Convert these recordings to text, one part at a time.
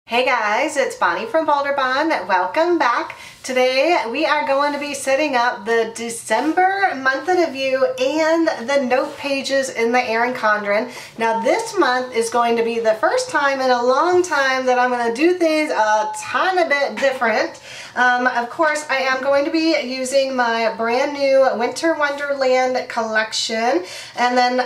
Hey guys, it's Bonnie from Bolderbon. Welcome back. Today we are going to be setting up the December month in review and the note pages in the Erin Condren. Now this month is going to be the first time in a long time that I'm going to do things a tiny bit different. Of course, I am going to be using my brand new Winter Wonderland Collection and then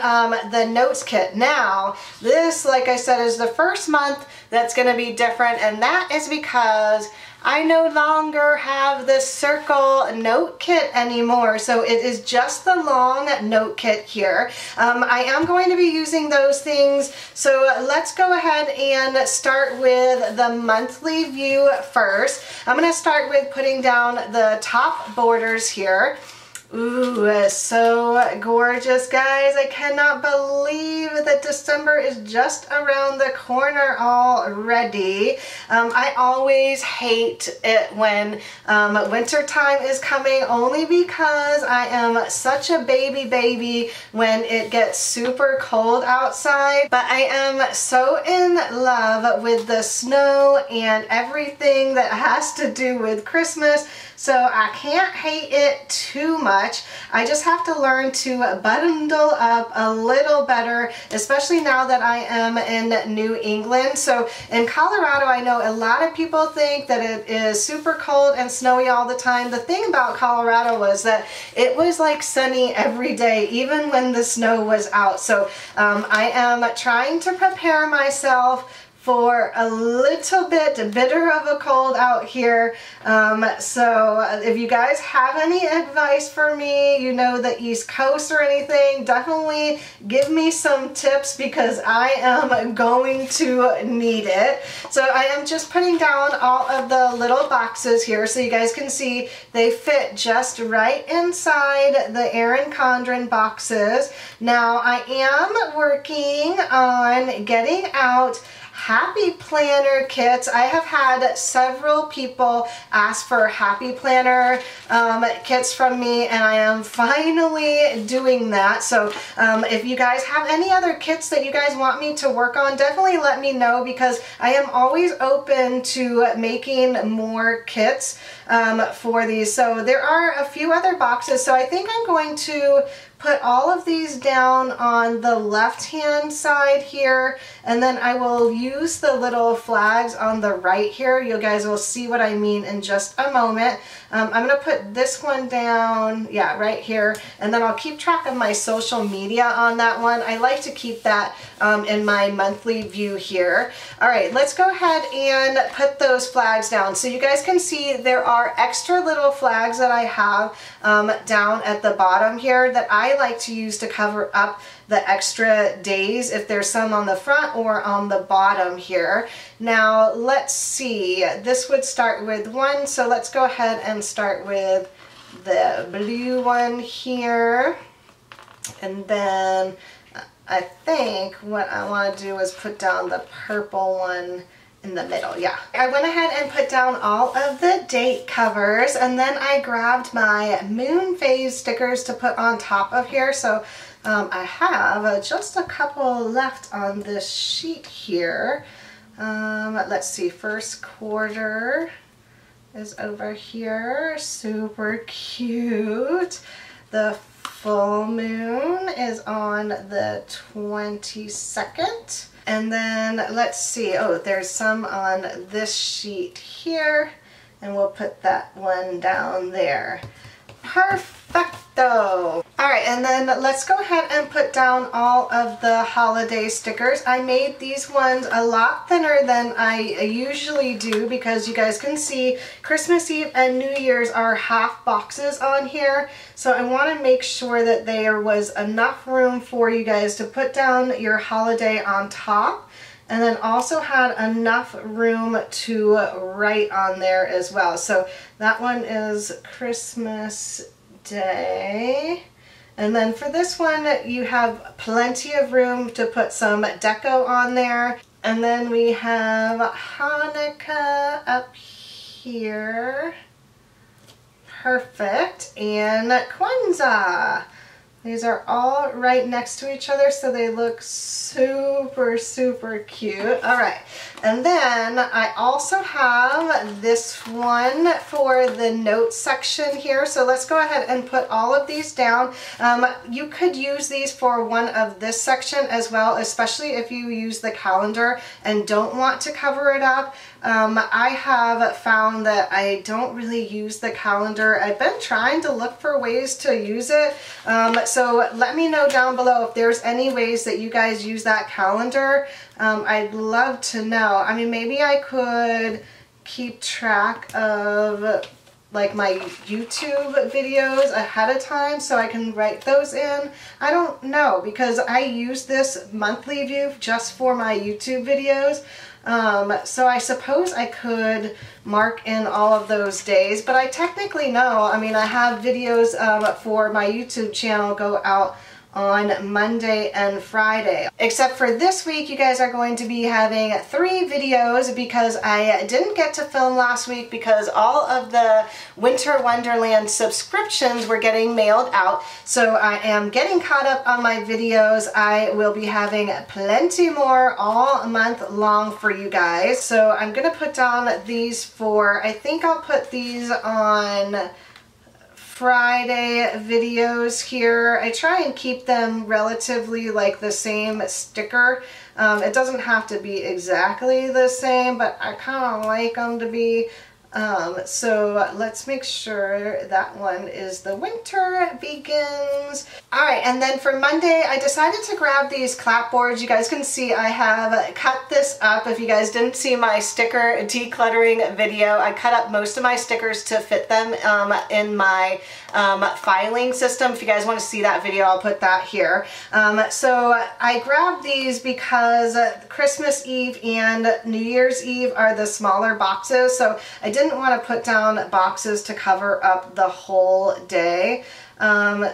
the notes kit. Now this, like I said, is the first month that's going to be different, and that is because I no longer have the circle note kit anymore. So it is just the long note kit here. I am going to be using those things. So let's go ahead and start with the monthly view first. I'm going to start with putting down the top borders here. Ooh, so gorgeous, guys. I cannot believe that December is just around the corner already. I always hate it when winter time is coming, only because I am such a baby when it gets super cold outside. But I am so in love with the snow and everything that has to do with Christmas. So I can't hate it too much. I just have to learn to bundle up a little better, especially now that I am in New England. So in Colorado, I know a lot of people think that it is super cold and snowy all the time. The thing about Colorado was that it was like sunny every day, even when the snow was out. So I am trying to prepare myself for a little bit bitter of a cold out here. So if you guys have any advice for me, you know, the East Coast or anything, definitely give me some tips because I am going to need it. So I am just putting down all of the little boxes here so you guys can see they fit just right inside the Erin Condren boxes. Now I am working on getting out Happy Planner kits. I have had several people ask for Happy Planner kits from me, and I am finally doing that. So if you guys have any other kits that you guys want me to work on, definitely let me know because I am always open to making more kits for these. So there are a few other boxes, so I think I'm going to put all of these down on the left hand side here, and then I will use the little flags on the right here. You guys will see what I mean in just a moment. I'm going to put this one down, yeah, right here, and then I'll keep track of my social media on that one. I like to keep that in my monthly view here. All right, let's go ahead and put those flags down. So you guys can see there are extra little flags that I have down at the bottom here that I like to use to cover up the extra days if there's some on the front or on the bottom here. Now let's see, this would start with one, so let's go ahead and start with the blue one here, and then I think what I want to do is put down the purple one in the middle. Yeah, I went ahead and put down all of the date covers, and then I grabbed my moon phase stickers to put on top of here. So I have just a couple left on this sheet here. Let's see, first quarter is over here, super cute. The full moon is on the 22nd. And then let's see, oh, there's some on this sheet here, and we'll put that one down there. Perfecto! Alright, and then let's go ahead and put down all of the holiday stickers. I made these ones a lot thinner than I usually do because you guys can see Christmas Eve and New Year's are half boxes on here. So I want to make sure that there was enough room for you guys to put down your holiday on top, and then also had enough room to write on there as well. So that one is Christmas Day. And then for this one, you have plenty of room to put some deco on there. And then we have Hanukkah up here. Perfect. And Kwanzaa. These are all right next to each other, so they look super, super cute. All right, and then I also have this one for the notes section here. So let's go ahead and put all of these down. You could use these for one of this section as well, especially if you use the calendar and don't want to cover it up. I have found that I don't really use the calendar. I've been trying to look for ways to use it. So let me know down below if there's any ways that you guys use that calendar. I'd love to know. I mean, maybe I could keep track of like my YouTube videos ahead of time so I can write those in. I don't know, because I use this monthly view just for my YouTube videos. So I suppose I could mark in all of those days, but I technically know. I mean, I have videos for my YouTube channel go out on Monday and Friday. Except for this week, you guys are going to be having 3 videos because I didn't get to film last week because all of the Winter Wonderland subscriptions were getting mailed out. So I am getting caught up on my videos. I will be having plenty more all month long for you guys. So I'm gonna put down these for, I think I'll put these on Friday videos here. I try and keep them relatively like the same sticker. It doesn't have to be exactly the same, but I kind of like them to be. So let's make sure that one is the winter begins. Alright, and then for Monday, I decided to grab these clapboards. You guys can see I have cut this up. If you guys didn't see my sticker decluttering video, I cut up most of my stickers to fit them in my filing system. If you guys want to see that video, I'll put that here. So I grabbed these because Christmas Eve and New Year's Eve are the smaller boxes, so I didn't want to put down boxes to cover up the whole day.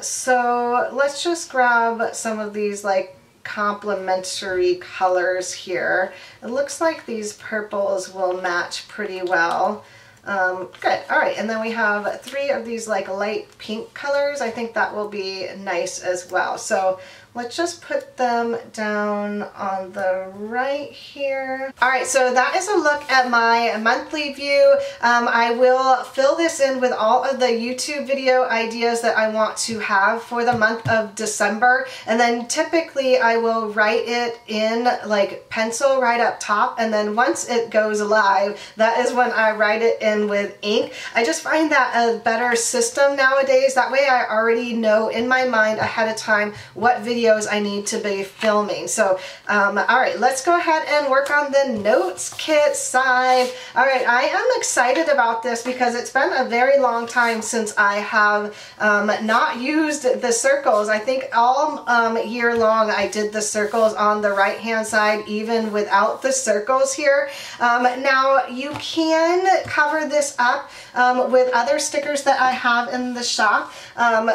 So let's just grab some of these like complementary colors here. It looks like these purples will match pretty well. Good. All right, and then we have 3 of these like light pink colors. I think that will be nice as well. So let's just put them down on the right here. All right, so that is a look at my monthly view. I will fill this in with all of the YouTube video ideas that I want to have for the month of December. And then typically I will write it in like pencil right up top. And then once it goes live, that is when I write it in with ink. I just find that a better system nowadays. That way I already know in my mind ahead of time what videos I need to be filming. So, all right, let's go ahead and work on the notes kit side. All right, I am excited about this because it's been a very long time since I have not used the circles. I think all year long I did the circles on the right hand side even without the circles here. Now you can cover this up with other stickers that I have in the shop.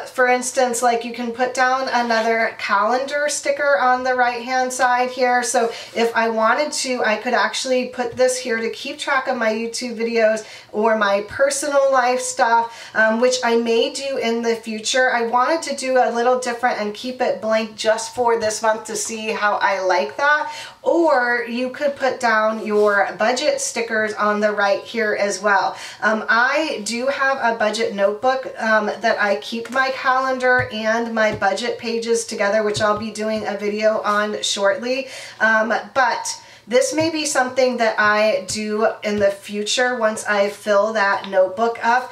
For instance, like you can put down another calendar sticker on the right hand side here. So if I wanted to, I could actually put this here to keep track of my YouTube videos or my personal life stuff, which I may do in the future. I wanted to do a little different and keep it blank just for this month to see how I like that. Or you could put down your budget stickers on the right here as well. I do have a budget notebook that I keep my calendar and my budget pages together, which I'll be doing a video on shortly. But this may be something that I do in the future once I fill that notebook up,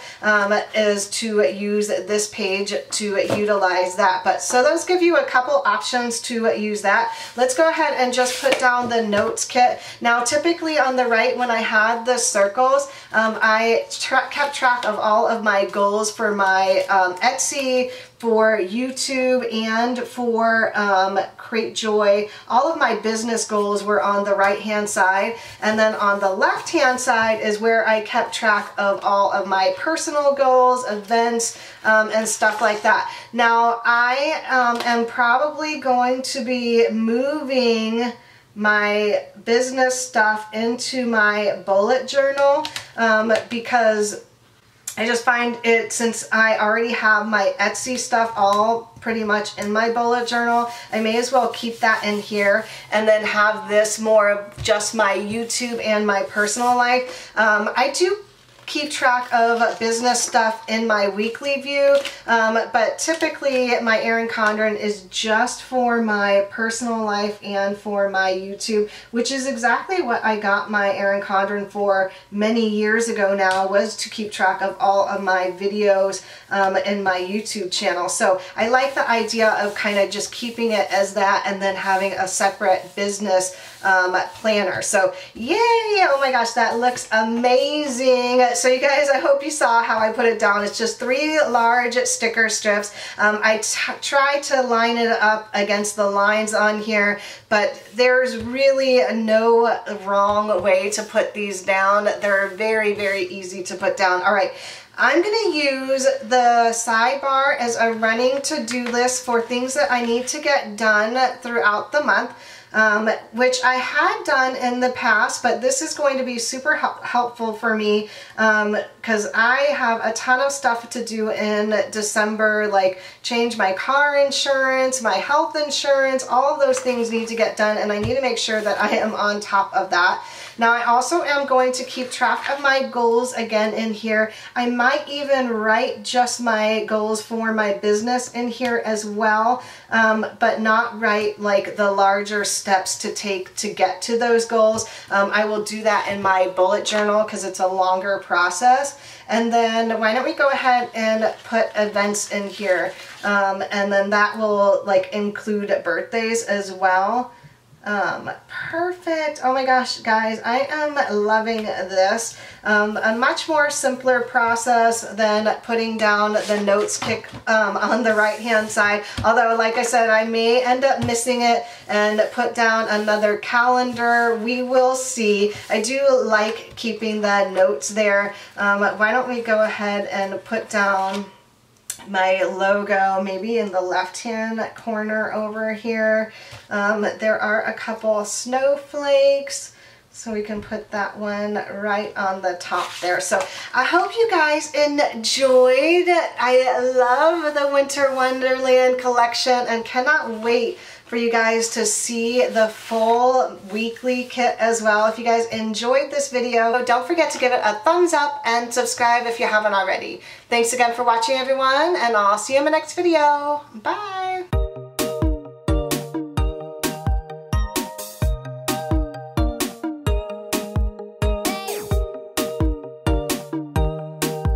is to use this page to utilize that. But so those give you a couple options to use that. Let's go ahead and just put down the notes kit. Now typically on the right when I had the circles, I kept track of all of my goals for my Etsy, for YouTube, and for Create Joy. All of my business goals were on the right hand side, and then on the left hand side is where I kept track of all of my personal goals, events, and stuff like that. Now I am probably going to be moving my business stuff into my bullet journal because I just find it, since I already have my Etsy stuff all pretty much in my bullet journal, I may as well keep that in here and then have this more of just my YouTube and my personal life. I do keep track of business stuff in my weekly view, but typically my Erin Condren is just for my personal life and for my YouTube, which is exactly what I got my Erin Condren for many years ago now, was to keep track of all of my videos in my YouTube channel. So I like the idea of kind of just keeping it as that and then having a separate business planner. So yay! Oh my gosh, that looks amazing. So you guys, I hope you saw how I put it down. It's just 3 large sticker strips. I tried to line it up against the lines on here, but there's really no wrong way to put these down. They're very, very easy to put down. All right. I'm going to use the sidebar as a running to-do list for things that I need to get done throughout the month, which I had done in the past, but this is going to be super helpful for me because I have a ton of stuff to do in December, like change my car insurance, my health insurance, all of those things need to get done, and I need to make sure that I am on top of that. Now I also am going to keep track of my goals again in here. I might even write just my goals for my business in here as well, but not write like the larger steps to take to get to those goals. I will do that in my bullet journal because it's a longer process. And then why don't we go ahead and put events in here, and then that will like include birthdays as well. Perfect. Oh my gosh, guys, I am loving this. A much more simpler process than putting down the notes pick on the right hand side. Although, like I said, I may end up missing it and put down another calendar. We will see. I do like keeping the notes there. Why don't we go ahead and put down my logo maybe in the left hand corner over here. There are a couple snowflakes, so we can put that one right on the top there. So I hope you guys enjoyed. I love the Winter Wonderland collection and cannot wait for you guys to see the full weekly kit as well. If you guys enjoyed this video, don't forget to give it a thumbs up and subscribe if you haven't already. Thanks again for watching, everyone, and I'll see you in my next video. Bye!